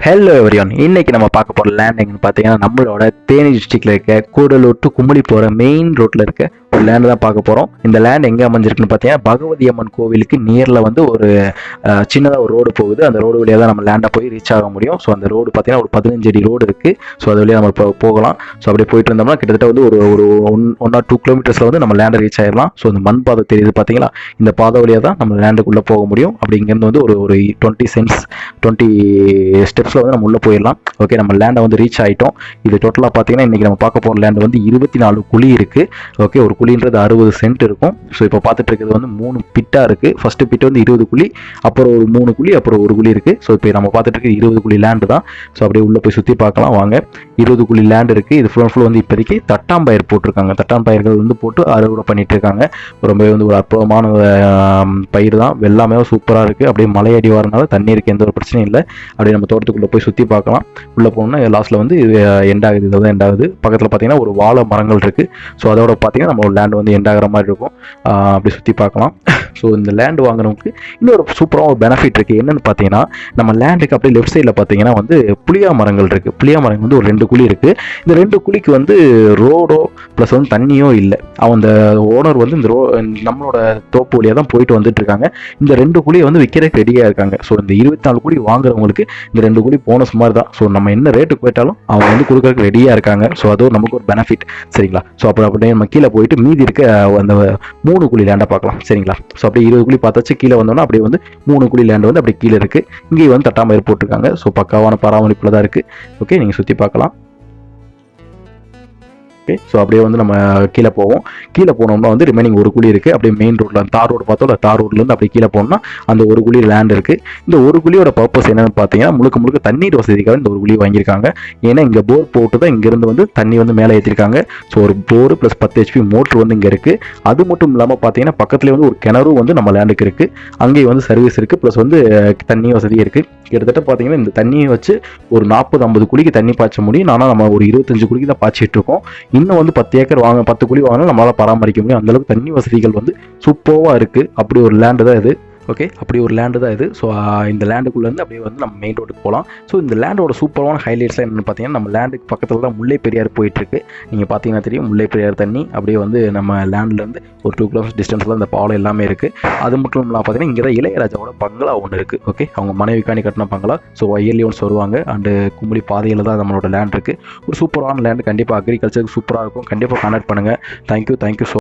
Hello எவரியான், இன்னைக்கு நம்ம பார்க்க போகிற லேண்ட் எங்கன்னு பார்த்தீங்கன்னா நம்மளோட தேனி டிஸ்ட்ரிக்ட்ல இருக்க கூடலூர் டு கும்பளி போகிற மெயின் ரோட்டில் இருக்க ஒரு லேண்டு தான் பார்க்க போகிறோம். இந்த லேண்ட் எங்கே அமைஞ்சிருக்குன்னு பார்த்தீங்கன்னா பகவதி அம்மன் கோவிலுக்கு நியரில் வந்து ஒரு சின்னதாக ஒரு ரோடு போகுது. அந்த ரோடு வழியாக தான் நம்ம லேண்டை போய் ரீச் ஆக முடியும். ஸோ அந்த ரோடு பார்த்தீங்கன்னா ஒரு 15 அடி ரோடு இருக்குது. ஸோ அது வழியாக நம்ம போகலாம். ஸோ அப்படியே போயிட்டு இருந்தோம்னா கிட்டத்தட்ட வந்து ஒரு ஒரு 1 or 2 கிலோமீட்டர்ஸில் வந்து நம்ம லேண்டை ரீச் ஆயிடலாம். ஸோ அந்த மண் பாதை தெரியுது பார்த்தீங்களா, இந்த பாதை வழியாக தான் நம்ம லேண்டுக்குள்ளே போக முடியும். அப்படி இங்கேருந்து வந்து ஒரு 20 ஸ்டெப்ஸில் வந்து நம்ம உள்ளே போயிடலாம். ஓகே, நம்ம லேண்டை வந்து ரீச் ஆகிட்டோம். இது டோட்டலாக பார்த்தீங்கன்னா இன்றைக்கி நம்ம பார்க்க போகிற லேண்டு வந்து 24 குழி இருக்குது. ஓகே, ஒரு குழின்றது 60 சென்ட் இருக்கும். ஸோ இப்போ பார்த்துட்டு இருக்கிறது வந்து 3 பிட்டாக இருக்குது. ஃபஸ்ட்டு பிட்டு வந்து 20 குழி, அப்புறம் ஒரு 3 குழி, அப்புறம் ஒரு குழி இருக்குது. ஸோ இப்போ நம்ம பார்த்துட்டு இருக்கிறது 20 குழி லேண்டு தான். ஸோ அப்படியே உள்ளே போய் சுற்றி பார்க்கலாம் வாங்க. 20 குழி லேண்டு இருக்குது. இது ஃபுல் வந்து இப்போதைக்கு தட்டாம்பயிர் போட்டிருக்காங்க. தட்டாம்பயிர்கள் வந்து போட்டு அறுவடை பண்ணிட்டு இருக்காங்க. ரொம்பவே வந்து ஒரு அற்புதமான பயிர் தான். வெள்ளாமே சூப்பராக இருக்குது. அப்படியே மலையடி வரனால தண்ணீருக்கு எந்த ஒரு பிரச்சனையும் இல்லை. அப்படியே நம்ம தோட்டத்துக்குள்ளே போய் சுற்றி பார்க்கலாம். உள்ளே போகணும்னா லாஸ்ட்டில் வந்து இது எண்ட் ஆகுது. இதை தான் எண்ட் ஆகுது. பக்கத்தில் பார்த்தீங்கன்னா ஒரு வாழை மரங்கள் இருக்குது. ஸோ அதோட பார்த்தீங்கன்னா நம்ம லேண்ட் வந்து எண்ட் ஆகிற மாதிரி இருக்கும். அப்படி சுற்றி பார்க்கலாம். ஸோ இந்த லேண்டு வாங்குறவங்களுக்கு இன்னொரு சூப்பராக ஒரு பெனிஃபிட் இருக்குது. என்னென்னு பார்த்தீங்கன்னா நம்ம லேண்டுக்கு அப்படியே லெஃப்ட் சைடில் பார்த்தீங்கன்னா வந்து புளியா மரங்கள் இருக்குது. புளியா மரங்கள் வந்து ஒரு 2 குழி இருக்குது. இந்த 2 குழிக்கு வந்து ரோடோ ப்ளஸ் வந்து தண்ணியோ இல்லை. அந்த ஓனர் வந்து இந்த நம்மளோட தோப்பு வழியாக தான் போயிட்டு வந்துட்டு இருக்காங்க. இந்த 2 குழியை வந்து விற்கிறதுக்கு ரெடியாக இருக்காங்க. ஸோ இந்த 24 குழி வாங்குறவங்களுக்கு இந்த 2 குழி போனஸ் மாதிரி தான். ஸோ நம்ம என்ன ரேட்டுக்கு போயிட்டாலும் அவங்க வந்து கொடுக்கறதுக்கு ரெடியாக இருக்காங்க. ஸோ அது நமக்கு ஒரு பெனிஃபிட். சரிங்களா? ஸோ அப்படியே நம்ம கீழே போயிட்டு மீதி இருக்க அந்த 3 குழி லேண்டை பார்க்கலாம். சரிங்களா? ஸோ அப்படியே 20 குழி பார்த்தாச்சு. கீழே வந்தோம்னா அப்படியே வந்து 3 குழி லேண்டு வந்து அப்படியே கீழே இருக்குது. இங்கேயும் வந்து தட்டாம்பயிர் போட்டிருக்காங்க. ஸோ பக்காவான பராமரிப்பில் தான் இருக்குது. ஓகே, நீங்கள் சுற்றி பார்க்கலாம். ஓகே, ஸோ அப்படியே வந்து நம்ம கீழே போவோம். கீழே போனோம்னா வந்து ரிமைனிங் ஒரு குழி இருக்குது. அப்படியே மெயின் ரோட்டில் தார் ரோடு பார்த்தோம். தார் ரோட்லேருந்து அப்படியே கீழே போனோம்னா அந்த ஒரு குழி லேண்ட் இருக்குது. இந்த ஒரு குழியோட பர்பஸ் என்னென்னு பார்த்தீங்கன்னா முழுக்க தண்ணீர் வசதிக்காக இந்த ஒரு குழி வாங்கியிருக்காங்க. ஏன்னா இங்கே போர் போட்டு தான் இங்கேருந்து வந்து தண்ணி வந்து மேலே ஏற்றிருக்காங்க. ஸோ ஒரு போர் ப்ளஸ் 10 HP மோட்ரு வந்து இங்கே இருக்குது. அது மட்டும் இல்லாமல் பார்த்தீங்கன்னா பக்கத்துலேயே வந்து ஒரு கிணறும் வந்து நம்ம லேண்டுக்கு இருக்குது. அங்கேயும் வந்து சர்வீஸ் இருக்குது. ப்ளஸ் வந்து தண்ணி வசதி இருக்குது. கிட்டத்தட்ட பார்த்தீங்கன்னா இந்த தண்ணியை வச்சு ஒரு 40-50 குழிக்கு தண்ணி பாய்ச்ச முடியும். ஆனால் நம்ம ஒரு 25 குழிக்கு தான் பாய்ச்சிட்டு இருக்கோம். இன்னும் வந்து 10 ஏக்கர் 10 குழி வாங்கினா நம்மளால் பராமரிக்க முடியும். அந்தளவுக்கு தண்ணி வசதிகள் வந்து சூப்பராக இருக்குது. அப்படி ஒரு லேண்டு தான் இது. ஓகே, அப்படி ஒரு லேண்டு தான் இது. ஸோ இந்த லேண்டுக்குள்ளேருந்து அப்படியே வந்து நம்ம மெயின் ரோட்டுக்கு போகலாம். ஸோ இந்த லேண்டோட சூப்பரான ஹைலைட்ஸ்லாம் என்னென்னு பார்த்தீங்கன்னா நம்ம லேண்டுக்கு பக்கத்தில் தான் முல்லை பெரியார் போயிட்டுருக்கு. நீங்கள் பார்த்தீங்கன்னா தெரியும், முல்லை பெரியார் தண்ணி அப்படியே வந்து நம்ம லேண்ட்லேருந்து ஒரு 2 கிலோமீட்டர் டிஸ்டன்ஸில் இந்த பாலம் எல்லாமே இருக்குது. அது மட்டும் இல்லாமல் பார்த்தீங்கன்னா இங்கே தான் இளையராஜாவோட பங்களா ஒன்று இருக்குது. ஓகே, அவங்க மனைவிக்காணி கட்டின பங்களா. ஸோ இயர்லி ஒன்ஸ் வருவாங்க. அண்டு கும்பலி பாதையில் தான் நம்மளோட லேண்ட் இருக்குது. ஒரு சூப்பரான லேண்டு. கண்டிப்பாக அக்ரிகல்ச்சருக்கு சூப்பராக இருக்கும். கண்டிப்பாக கான்டாக்ட் பண்ணுங்கள். Thank you so